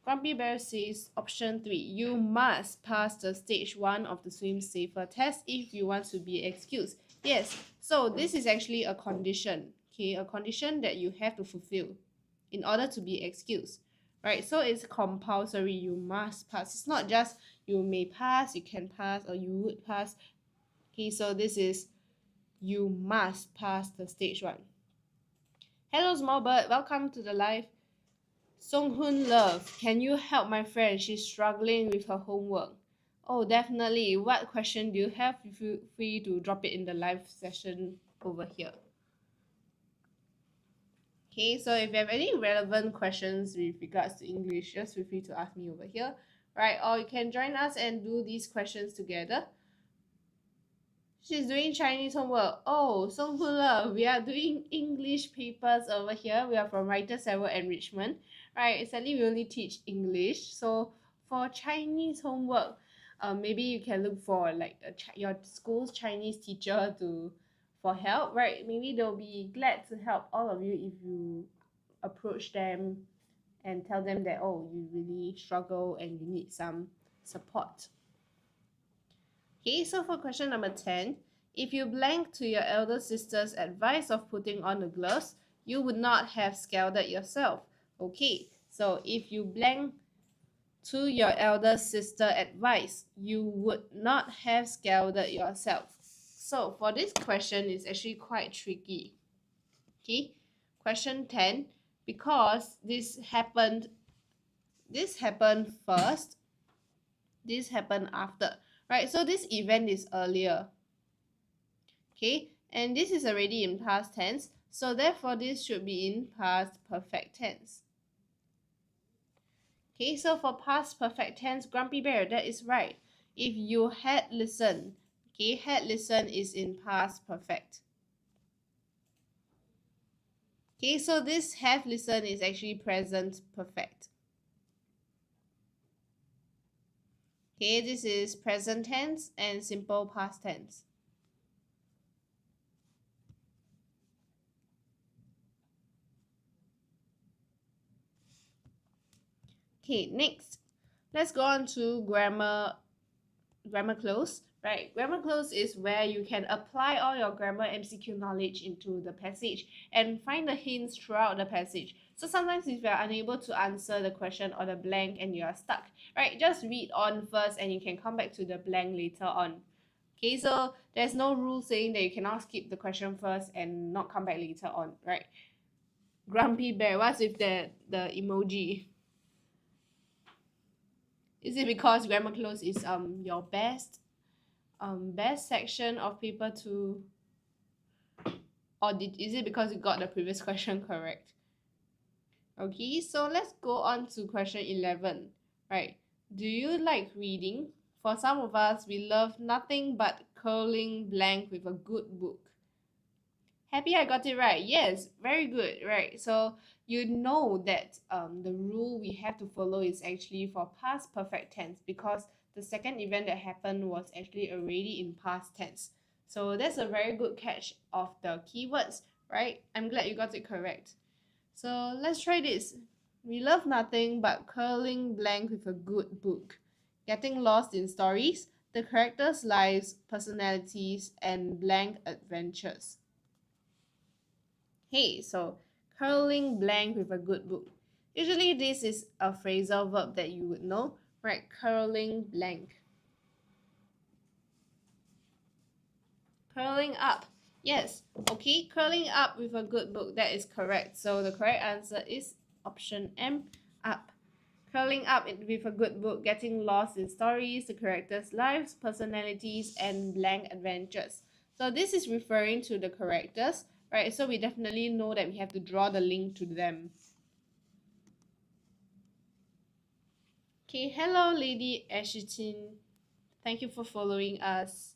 Grumpy Bear says option 3, you must pass the stage 1 of the Swim Safer test if you want to be excused. Yes, so this is actually a condition, okay, a condition that you have to fulfill in order to be excused, right? So it's compulsory, you must pass. It's not just you may pass, you can pass, or you would pass. Okay, so this is you must pass the stage 1. Hello, small bird, welcome to the live. Song-Hoon Love, can you help my friend? She's struggling with her homework. Oh, definitely. What question do you have? Feel free to drop it in the live session over here. Okay, so if you have any relevant questions with regards to English, just feel free to ask me over here, right? Or you can join us and do these questions together. She's doing Chinese homework. Oh, Song-Hoon Love, we are doing English papers over here. We are from Writer 7 Enrichment. Right, sadly we only teach English. So for Chinese homework, maybe you can look for like your school's Chinese teacher for help, right? Maybe they'll be glad to help all of you if you approach them and tell them that, oh, you really struggle and you need some support. Okay, so for question number 10, if you blank to your elder sister's advice of putting on the gloves, you would not have scalded yourself. Okay, so if you blank to your elder sister advice, you would not have scalded yourself. So for this question, it's actually quite tricky. Okay, question 10, because this happened first, this happened after, right? So this event is earlier. Okay, and this is already in past tense, so therefore this should be in past perfect tense. Okay, so for past perfect tense, Grumpy Bear, that is right. If you had listened, okay, had listened is in past perfect. Okay, so this have listened is actually present perfect. Okay, this is present tense and simple past tense. Okay, next, let's go on to grammar close. Right, grammar close is where you can apply all your grammar MCQ knowledge into the passage and find the hints throughout the passage. So sometimes if you are unable to answer the question or the blank and you are stuck, right, just read on first and you can come back to the blank later on. Okay, so there's no rule saying that you cannot skip the question first and not come back later on, right? Grumpy Bear, what's with the emoji? Is it because grammar close is your best section of paper 2, or is it because you got the previous question correct? Okay, so let's go on to question 11. Right, do you like reading? For some of us, we love nothing but curling blank with a good book. Happy I got it right. Yes, very good, right? So you know that the rule we have to follow is actually for past perfect tense, because the second event that happened was actually already in past tense. So that's a very good catch of the keywords, right? I'm glad you got it correct. So let's try this. We love nothing but curling blank with a good book, getting lost in stories, the characters' lives, personalities, and blank adventures. Hey, so curling blank with a good book. Usually this is a phrasal verb that you would know, right? Curling blank. Curling up. Yes, okay, curling up with a good book. That is correct. So the correct answer is option M, up. Curling up with a good book, getting lost in stories, the characters' lives, personalities, and blank adventures. So this is referring to the characters, right? So we definitely know that we have to draw the link to them. Okay, hello, Lady Ashitin. Thank you for following us.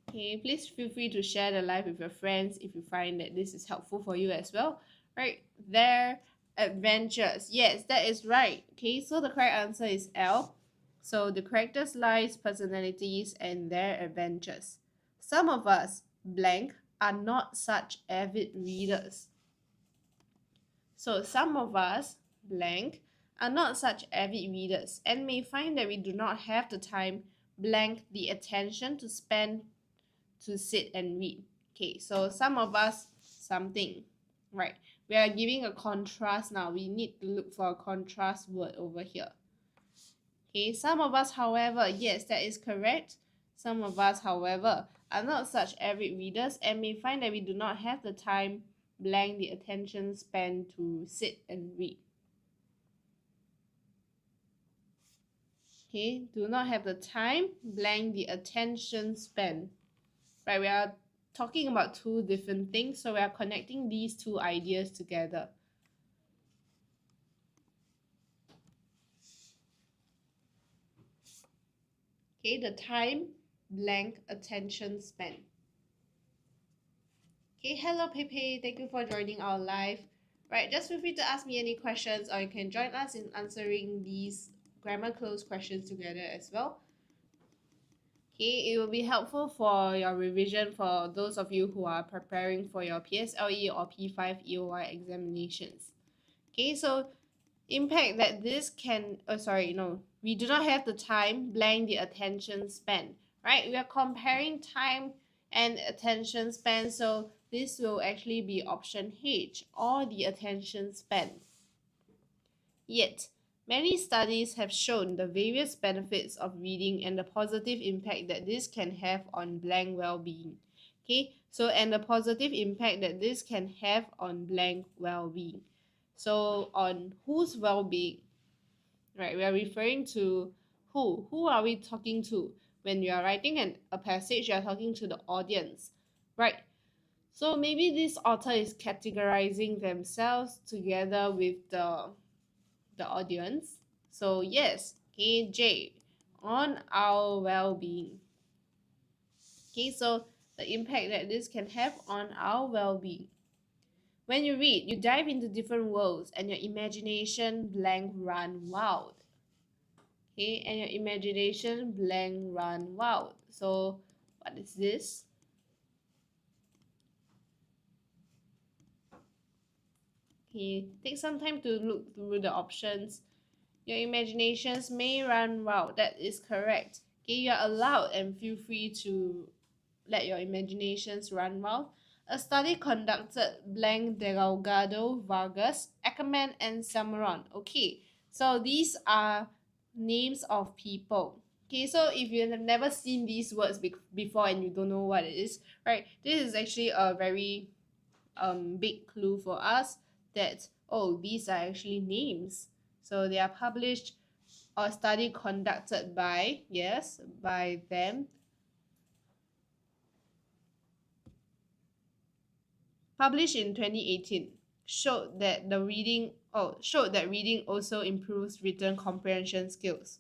Okay, please feel free to share the live with your friends if you find that this is helpful for you as well. Right, their adventures. Yes, that is right. Okay, so the correct answer is L. So the characters' lives, personalities, and their adventures. Some of us, blank, are not such avid readers. So some of us, blank are not such avid readers and may find that we do not have the time blank the attention to spend to sit and read. Okay, so some of us something, right? We are giving a contrast now. We need to look for a contrast word over here. Okay, some of us, however, yes, that is correct. Some of us, however, are not such avid readers and may find that we do not have the time blank the attention span to sit and read. Okay, do not have the time blank the attention span. Right, we are talking about two different things, so we are connecting these two ideas together. Okay, the time blank attention span. Okay, hello Pepe, thank you for joining our live. Right, just feel free to ask me any questions or you can join us in answering these grammar close questions together as well. Okay, it will be helpful for your revision for those of you who are preparing for your PSLE or P5 EOI examinations. Okay, so impact that this can, we do not have the time blank the attention span, right? We are comparing time and attention span, so this will actually be option H, or the attention span. Yet, many studies have shown the various benefits of reading and the positive impact that this can have on blank well-being. Okay, so and the positive impact that this can have on blank well-being. So on whose well-being, right? We are referring to who. Who are we talking to? When you are writing a passage, you are talking to the audience, right? So maybe this author is categorizing themselves together with the audience. So yes, okay, J, on our well-being. Okay, so the impact that this can have on our well-being. When you read, you dive into different worlds and your imagination blank run wild. Okay, and your imagination blank run wild. So what is this? Okay, take some time to look through the options. Your imaginations may run wild. That is correct. Okay, you are allowed and feel free to let your imaginations run wild. A study conducted blank Delgado, Vargas, Ackerman, and Samaron. Okay, so these are names of people. Okay, so if you have never seen these words before and you don't know what it is, right, this is actually a very big clue for us that, oh, these are actually names. So they are published or study conducted by, yes, by them. Published in 2018, showed that reading also improves written comprehension skills.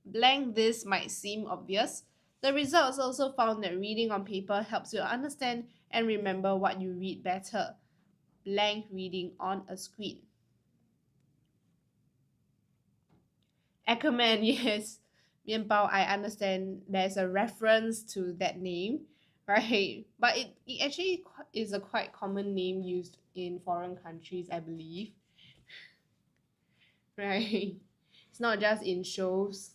Blank this might seem obvious. The results also found that reading on paper helps you understand and remember what you read better. Blank reading on a screen. Ackerman, yes. Mian Bao, I understand there's a reference to that name, right? But it actually is a quite common name used in foreign countries, I believe. Right? It's not just in shows.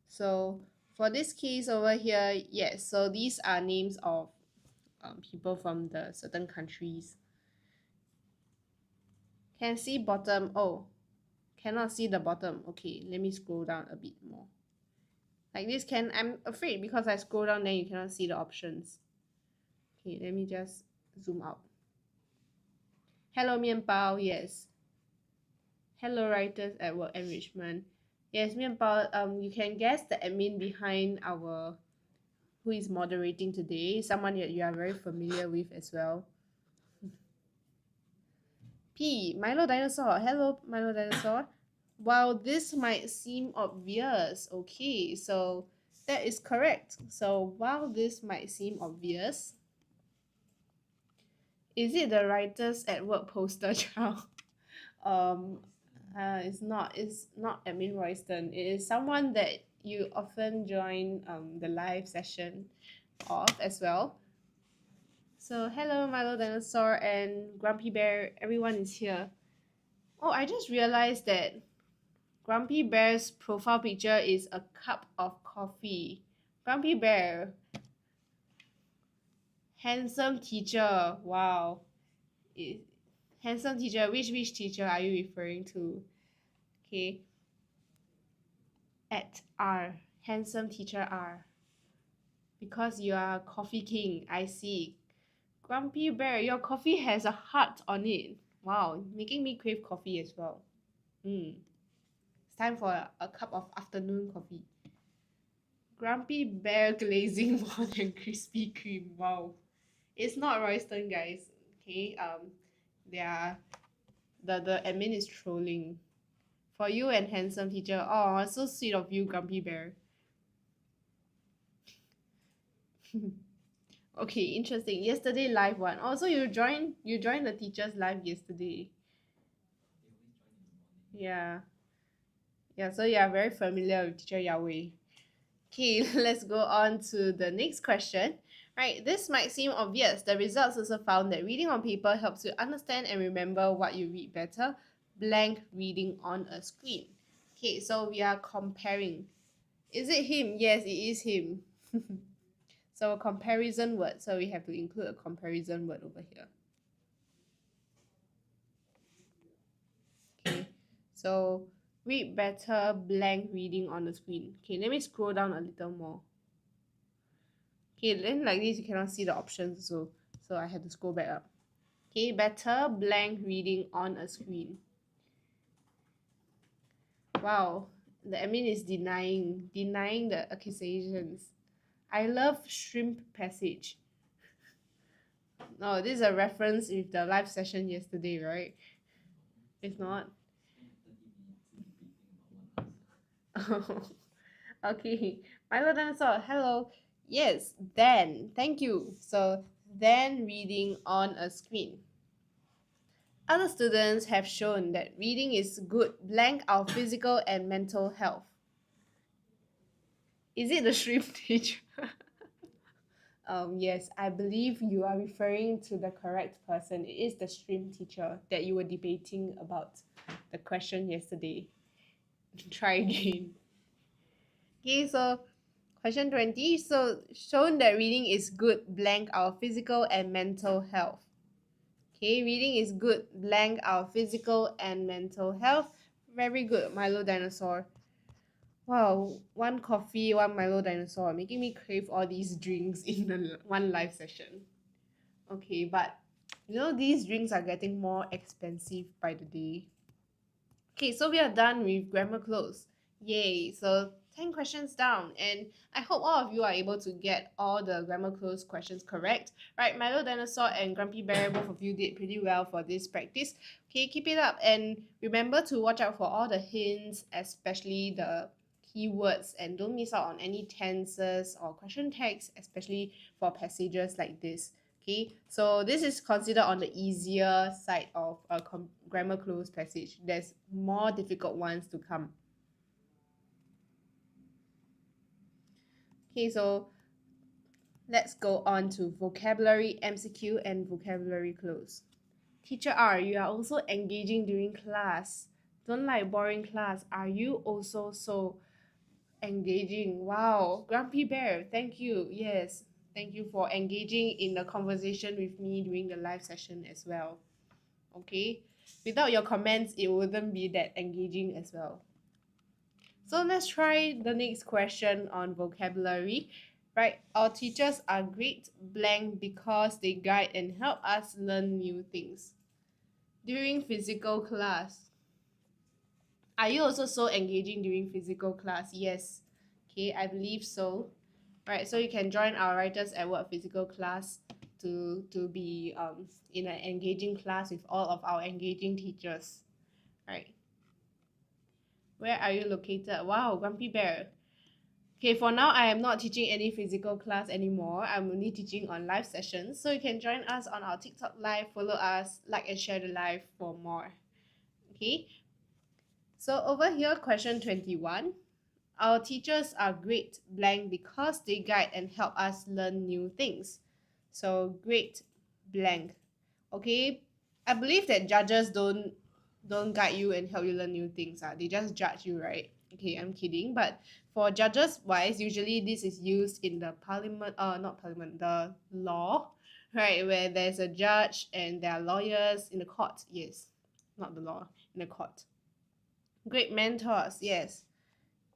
So for this case over here, yes, so these are names of people from the certain countries. Can see bottom. Oh, cannot see the bottom. Okay, let me scroll down a bit more. Like this I'm afraid because I scroll down then you cannot see the options. Okay, let me just zoom out. Hello, Mian Bao, yes. Hello, Writers at Work Enrichment. Yes, Mian Bao, you can guess the admin behind who is moderating today, someone that you are very familiar with as well. P, Milo Dinosaur. Hello, Milo Dinosaur. While this might seem obvious, okay, so that is correct. So while this might seem obvious, is it the Writers at Work poster child? It's not. It's not Admin Royston. It is someone that you often join the live session of as well. So hello, Milo Dinosaur and Grumpy Bear. Everyone is here. Oh, I just realized that Grumpy Bear's profile picture is a cup of coffee. Grumpy Bear, handsome teacher. Wow. I- Handsome teacher. Which teacher are you referring to? Okay. At R. Handsome teacher R. Because you are coffee king. I see. Grumpy Bear, your coffee has a heart on it. Wow, making me crave coffee as well. It's time for a cup of afternoon coffee. Grumpy Bear glazing more than Krispy Kreme. Wow. It's not Royston, guys. Okay. They are the admin is trolling. For you and handsome teacher. Oh, so sweet of you, Grumpy Bear. Okay, interesting. Yesterday live one. Also, you joined the teachers live yesterday. Yeah. Yeah, so you are very familiar with teacher Yahweh. Okay, let's go on to the next question. Right, this might seem obvious. The results also found that reading on paper helps you understand and remember what you read better. Blank reading on a screen. Okay, so we are comparing. Is it him? Yes, it is him. So a comparison word. So we have to include a comparison word over here. Okay, so read better blank reading on the screen. Okay, let me scroll down a little more. Okay, then like this you cannot see the options, so I had to scroll back up. Okay, better blank reading on a screen. Wow, the admin is denying the accusations. I love shrimp passage. No, this is a reference with the live session yesterday, right? It's not. Okay, Milo Dinosaur, hello. Yes, then. Thank you. So, then reading on a screen. Other students have shown that reading is good blank our physical and mental health. Is it the shrimp teacher? Yes, I believe you are referring to the correct person. It is the stream teacher that you were debating about the question yesterday. Try again. Okay, so question 20. So, shown that reading is good blank our physical and mental health. Okay, reading is good blank our physical and mental health. Very good, Milo Dinosaur. Wow, one coffee, one Milo Dinosaur, making me crave all these drinks in one live session. Okay, but these drinks are getting more expensive by the day. Okay, so we are done with grammar close. Yay! So 10 questions down, and I hope all of you are able to get all the grammar close questions correct. Right, Milo Dinosaur and Grumpy Bear, both of you did pretty well for this practice. Okay, keep it up, and remember to watch out for all the hints, especially the keywords, and don't miss out on any tenses or question tags, especially for passages like this. Okay, so this is considered on the easier side of a grammar close passage. There's more difficult ones to come. Okay, so let's go on to vocabulary MCQ and vocabulary close. Teacher R, you are also engaging during class. Don't like boring class. Are you also so engaging? Wow, Grumpy Bear, thank you. Yes, thank you for engaging in the conversation with me during the live session as well. Okay, without your comments it wouldn't be that engaging as well. So let's try the next question on vocabulary. Right, our teachers are great blank because they guide and help us learn new things. During physical class, are you also so engaging during physical class? Yes. Okay, I believe so. Right, so you can join our Writers at Work physical class to be in an engaging class with all of our engaging teachers. Right. Where are you located? Wow, Grumpy Bear. Okay, for now, I am not teaching any physical class anymore. I'm only teaching on live sessions. So you can join us on our TikTok live, follow us, like and share the live for more. Okay. So over here, question 21. Our teachers are great blank because they guide and help us learn new things. So great blank. Okay. I believe that judges don't don't guide you and help you learn new things. They just judge you, right? Okay, I'm kidding. But for judges wise, usually this is used in the parliament, not parliament, the law, right? Where there's a judge and there are lawyers in the court. Yes, not the law, in the court. Great mentors, yes.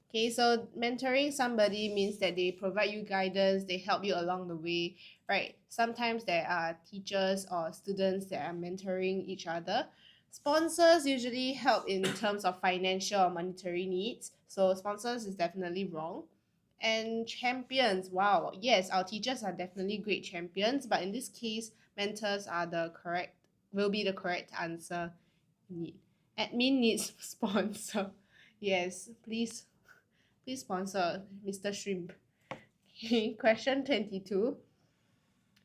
Okay, so mentoring somebody means that they provide you guidance, they help you along the way, right? Sometimes there are teachers or students that are mentoring each other. Sponsors usually help in terms of financial or monetary needs. So sponsors is definitely wrong. And champions, wow, yes, our teachers are definitely great champions, but in this case, mentors are the correct will be the correct answer. Need admin needs sponsor. Yes, please sponsor Mr. Shrimp. Okay, question 22.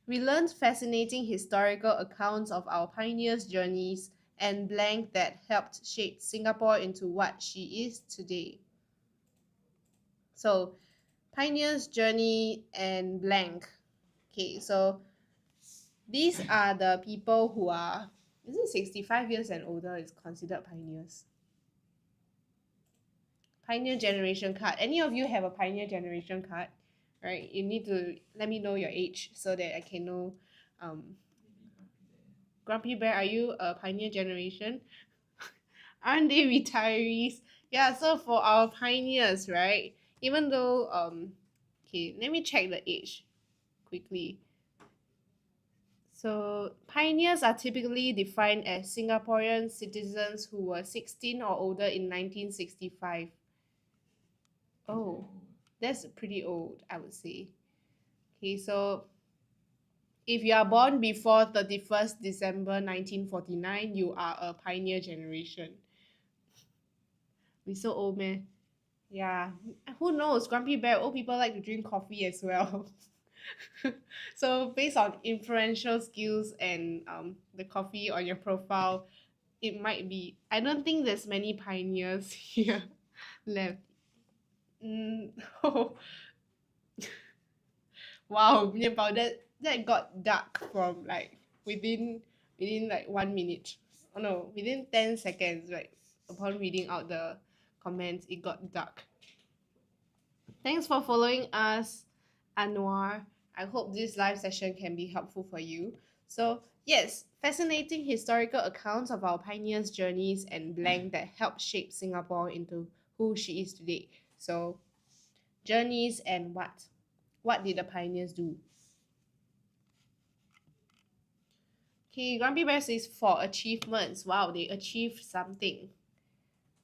We learned fascinating historical accounts of our pioneers' journeys and blank that helped shape Singapore into what she is today. So, pioneers' journey and blank. Okay, so these are the people who are, is it 65 years and older is considered pioneers? Pioneer generation card. Any of you have a pioneer generation card? Right? You need to let me know your age so that I can know. Grumpy Bear, are you a pioneer generation? Aren't they retirees? Yeah, so for our pioneers, right? Even though okay, let me check the age quickly. So pioneers are typically defined as Singaporean citizens who were 16 or older in 1965. Oh, that's pretty old, I would say. Okay, so if you are born before 31st December 1949, you are a pioneer generation. We so old, man. Yeah, who knows? Grumpy Bear, old people like to drink coffee as well. So based on inferential skills and the coffee on your profile, it might be. I don't think there's many pioneers here left. Oh, wow, 面包 that got dark from like within like 1 minute. Oh no, within 10 seconds, like upon reading out the comments, it got dark. Thanks for following us, Anwar. I hope this live session can be helpful for you. So, yes, fascinating historical accounts of our pioneers' journeys and blank that helped shape Singapore into who she is today. So, journeys and what? What did the pioneers do? Okay, Grumpy Bear says for achievements. Wow, they achieved something.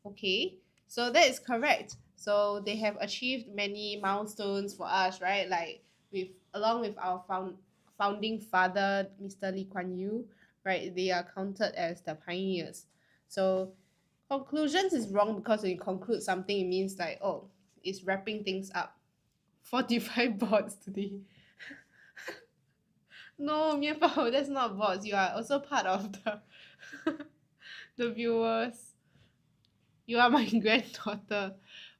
Okay, so that is correct. So they have achieved many milestones for us, right? Like with along with our founding father, Mr. Lee Kuan Yew, right? They are counted as the pioneers. So conclusions is wrong because when you conclude something, it means like, oh, it's wrapping things up. 45 bots today. No, Mianbao, that's not bots. You are also part of the the viewers. You are my granddaughter.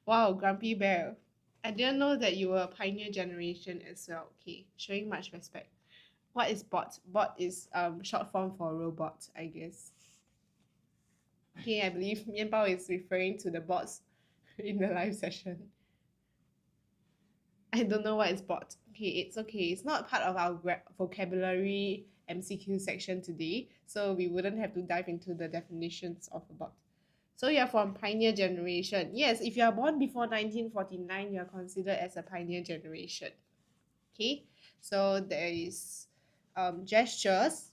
Wow, Grumpy Bear. I didn't know that you were a pioneer generation as well. Okay, showing much respect. What is bot? Bot is short form for robot, I guess. Okay, I believe Mianbao is referring to the bots in the live session. I don't know what is bot. Okay, it's okay. It's not part of our vocabulary MCQ section today, so we wouldn't have to dive into the definitions of a bot. So you're from pioneer generation. Yes, if you are born before 1949, you are considered as a pioneer generation. Okay, so there is gestures.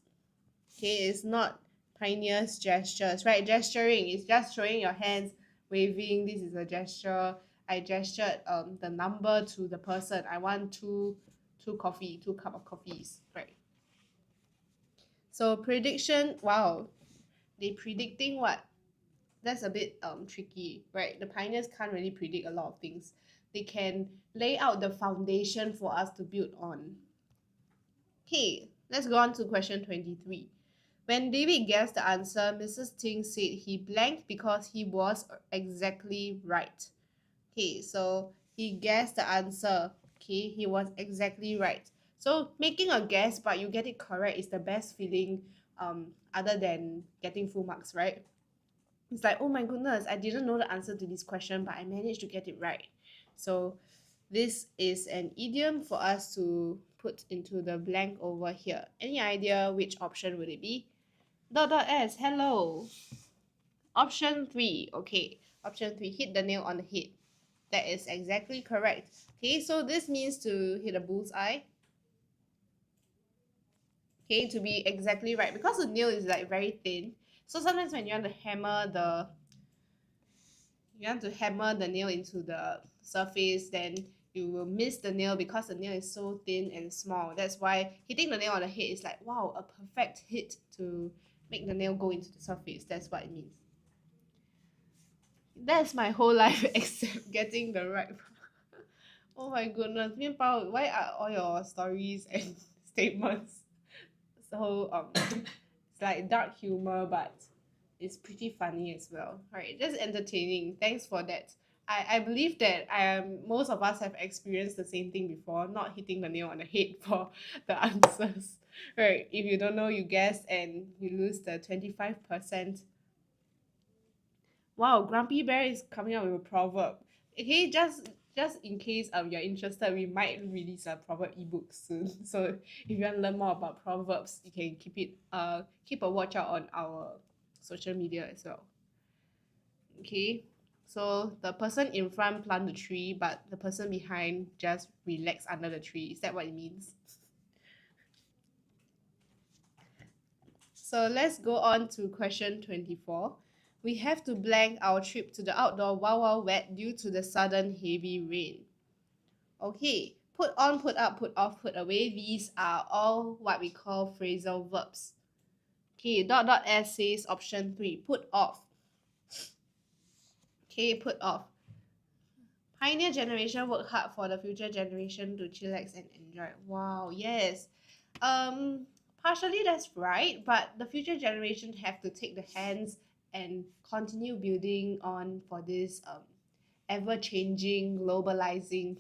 Okay, it's not pioneers gestures, right? Gesturing is just showing your hands, waving. This is a gesture. I gestured the number to the person. I want two cup of coffees, right? So prediction, wow, they predicting what? That's a bit tricky, right? The pioneers can't really predict a lot of things. They can lay out the foundation for us to build on. Okay, let's go on to question 23. When David guessed the answer, Mrs. Ting said he blanked because he was exactly right. Okay, so he guessed the answer. Okay, he was exactly right. So making a guess but you get it correct is the best feeling other than getting full marks, right? It's like, oh my goodness, I didn't know the answer to this question, but I managed to get it right. So this is an idiom for us to put into the blank over here. Any idea which option would it be? Dot dot S, hello. Option 3, okay. Option 3, hit the nail on the head. That is exactly correct. Okay, so this means to hit a bullseye. Okay, to be exactly right, because the nail is like very thin. So sometimes when you want to hammer the nail into the surface, then you will miss the nail because the nail is so thin and small. That's why hitting the nail on the head is like, wow, a perfect hit to make the nail go into the surface. That's what it means. That's my whole life except getting the right. Oh my goodness, Mianbao, why are all your stories and statements so it's like dark humor, but it's pretty funny as well. Alright, just entertaining. Thanks for that. I believe that most of us have experienced the same thing before, not hitting the nail on the head for the answers. Right. If you don't know, you guess and you lose the 25%. Wow, Grumpy Bear is coming up with a proverb. Okay, just in case you're interested, we might release a proverb ebook soon. So if you want to learn more about proverbs, you can keep a watch out on our social media as well. Okay. So the person in front plant the tree, but the person behind just relax under the tree. Is that what it means? So let's go on to question 24. We have to blank our trip to the outdoor Wild Wild Wet due to the sudden heavy rain. Okay, put on, put up, put off, put away. These are all what we call phrasal verbs. Okay, dot dot S says option 3, put off. Okay, put off. Pioneer generation work hard for the future generation to chillax and enjoy. Wow, yes. Partially that's right, but the future generation have to take the hands and continue building on for this ever changing, globalizing,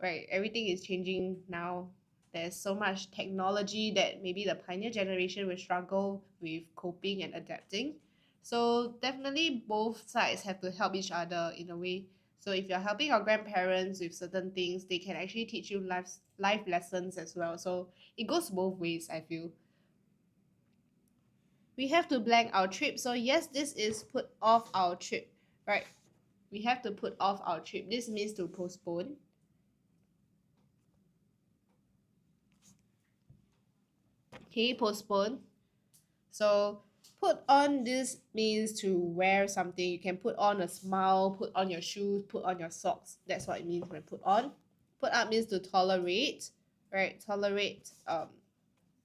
right? Everything is changing now. There's so much technology that maybe the pioneer generation will struggle with coping and adapting. So definitely both sides have to help each other in a way. So if you're helping your grandparents with certain things, they can actually teach you life lessons as well. So it goes both ways, I feel. We have to blank our trip. So yes, this is put off our trip, right? We have to put off our trip. This means to postpone. Okay, postpone. So put on this means to wear something. You can put on a smile, put on your shoes, put on your socks. That's what it means when put on. Put up means to tolerate, right? Tolerate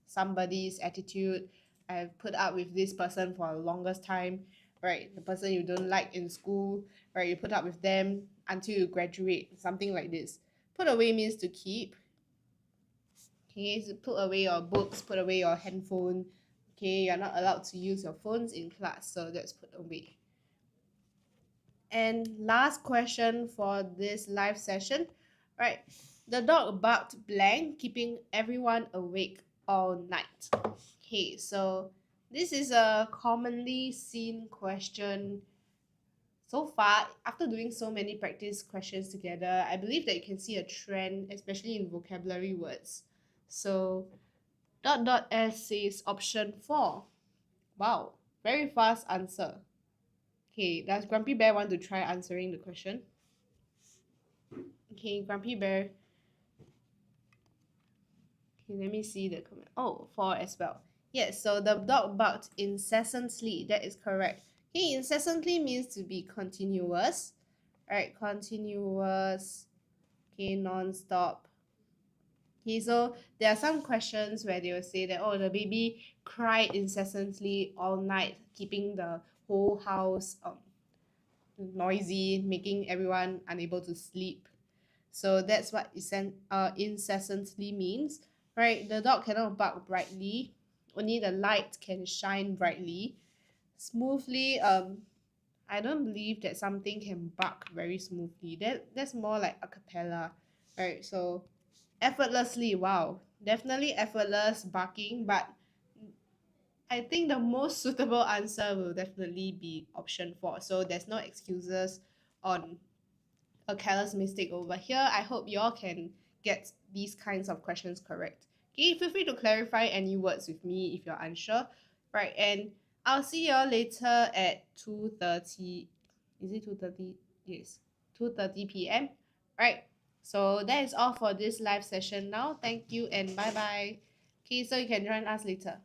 somebody's attitude. I've put up with this person for the longest time, right? The person you don't like in school, right? You put up with them until you graduate, something like this. Put away means to keep. Okay, so put away your books, put away your handphone. Okay, you're not allowed to use your phones in class, so that's put away. And last question for this live session, right? The dog barked blank, keeping everyone awake all night. Okay, so this is a commonly seen question so far. After doing so many practice questions together, I believe that you can see a trend, especially in vocabulary words. So dot dot S says option 4. Wow, very fast answer. Okay, does Grumpy Bear want to try answering the question? Okay, Grumpy Bear. Okay, let me see the comment. Oh, 4 as well. Yes, so the dog barked incessantly. That is correct. Okay, incessantly means to be continuous. Alright, continuous. Okay, non-stop. Okay, so there are some questions where they will say that, oh, the baby cried incessantly all night, keeping the whole house noisy, making everyone unable to sleep. So that's what incessantly means, right? The dog cannot bark brightly, only the light can shine brightly. Smoothly, I don't believe that something can bark very smoothly. That's more like a cappella, right? So effortlessly, wow, definitely effortless barking, but I think the most suitable answer will definitely be option 4. So there's no excuses on a careless mistake over here. I hope you all can get these kinds of questions correct. Okay, feel free to clarify any words with me if you're unsure. Right, and I'll see you all later at 2:30. Is it 2:30? Yes, 2:30 p.m. Right. So that is all for this live session now. Thank you and bye bye. Okay, so you can join us later.